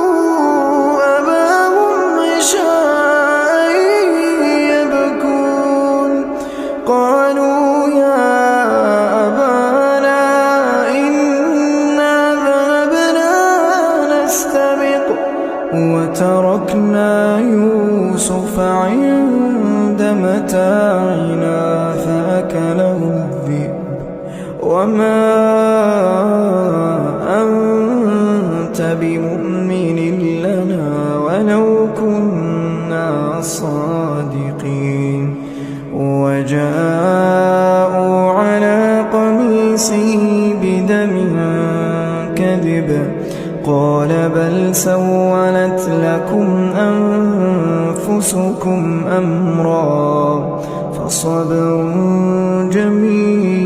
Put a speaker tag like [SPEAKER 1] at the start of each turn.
[SPEAKER 1] وجاءوا أباهم عشاء يبكون قالوا يا أبانا إنا ذهبنا نستبق وتركنا يوسف عند متاعنا فأكله الذئب وما أنت بمؤمن لنا ولو كنا صادقين وجاءوا على قميصه بدم كذب قال بل سولت لكم أنفسكم أمرا فصبر جميل